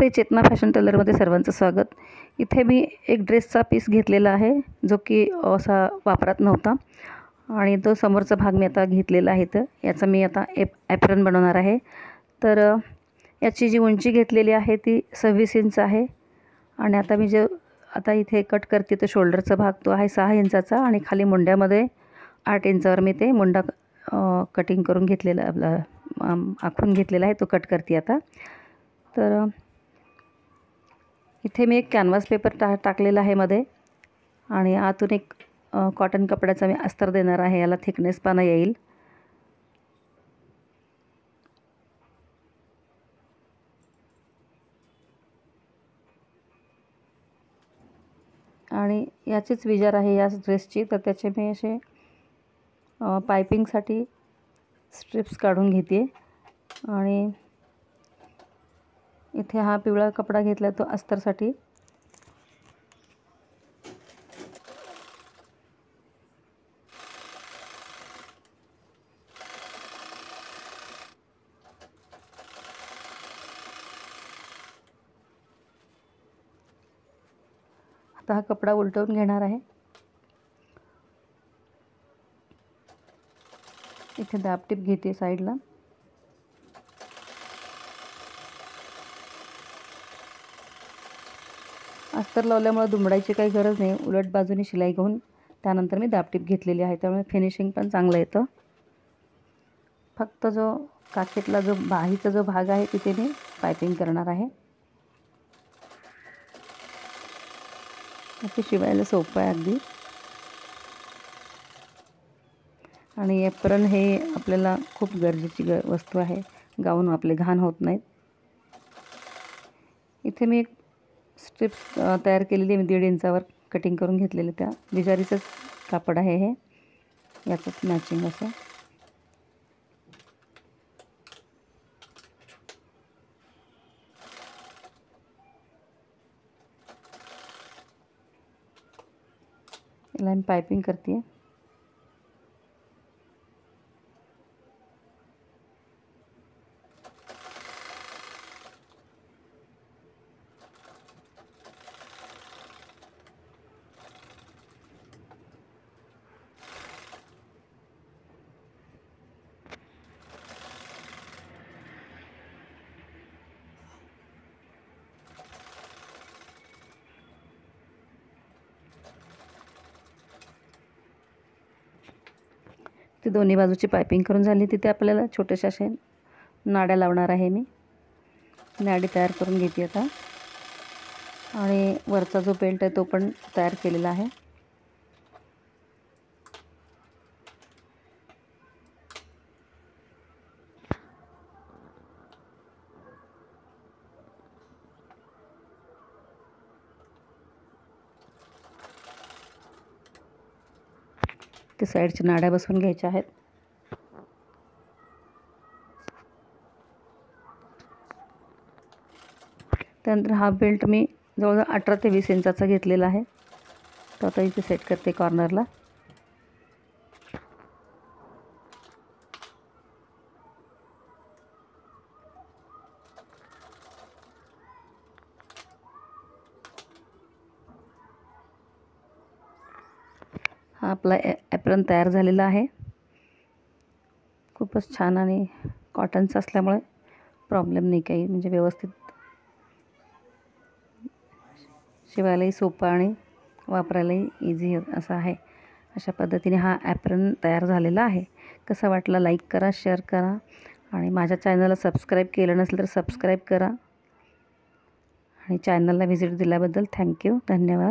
नमस्ते, चेतना fashion टेलरमध्ये सर्वांचं स्वागत। इथे मी एक ड्रेसचा पीस घेतलेला आहे जो की असा वापरात नव्हता आणि तो समोरचा भाग मी आता घेतलेला आहे। तर याचा मी आता ॲप्रन बनवणार आहे। तर याची जी उंची घेतलेली आहे ती 26 इंच आहे आणि आता इथे कट करते तर शोल्डरचा भाग तो आहे 6 इंचाचा आणि खाली मुंड्यामध्ये 8 इंचावर मी ते मुंडा कटिंग करून घेतलेला आखून घेतलेला आहे, तो कट करते आता। तर इथे मी एक कॅनव्हास पेपर टाकलेला आहे मध्ये आणि आतून एक कॉटन कपड्याचा मी अस्तर देणार आहे, याला थिकनेस पाना येईल। आणि याचीच विजार आहे या ड्रेसची, तर त्याचे मी असे पाइपिंगसाठी स्ट्रिप्स काढून घेते आणि इथे हा पिवळा कपडा घेतला तो अस्तरसाठी। आता हा कपडा उलटवून घेणार आहे। इथे दाबटीप घेते साईडला। अस्तर लावल्यामुळे दुमडायची काही गरज नाही, उलट बाजूने शिलाई घेऊन त्यानंतर मी दाबटीप घेतलेली आहे, त्यामुळे फिनिशिंग पण चांगलं येतं। फक्त जो काखेतला जो बाहीचा जो भाग आहे तिथे मी पाइपिंग करणार आहे। ते शिवायला सोपं आहे अगदी। आणि ॲप्रन हे आपल्याला खूप गरजेची वस्तू आहे, गाऊन आपले घाण होत नाहीत। इथे मी एक स्ट्रिप्स तयार केलेली, मी 1.5 इंचावर कटिंग करून घेतलेले, त्या बिजारीचंच कापड आहे हे, याचंच मॅचिंग असं। याला मी पाइपिंग करते। ते दोन्ही बाजूची पाइपिंग करून झाली, तिथे आपल्याला छोटेसे असे नाड्या लावणार आहे। मी नाडी तयार करून घेते आता आणि वरचा जो बेल्ट आहे तो पण तयार केलेला आहे। ते साईडच्या नाड्या बसवून घ्यायच्या आहेत। त्यानंतर हा बेल्ट मी जवळजवळ 18 ते 20 इंचाचा घेतलेला आहे, तो आता इथे सेट करते कॉर्नरला। हा आपला ॲप्रन तयार झालेला आहे। खूपच छान आणि कॉटनचा असल्यामुळे प्रॉब्लेम नाही काही, म्हणजे व्यवस्थित शिवायलाही सोपं आणि वापरायलाही इझी असं आहे। अशा पद्धतीने हा ॲप्रन तयार झालेला आहे। कसा वाटला लाईक करा, शेअर करा आणि माझ्या चॅनलला सबस्क्राईब केलं नसेल तर सबस्क्राईब करा आणि चॅनलला व्हिजिट दिल्याबद्दल थँक्यू, धन्यवाद।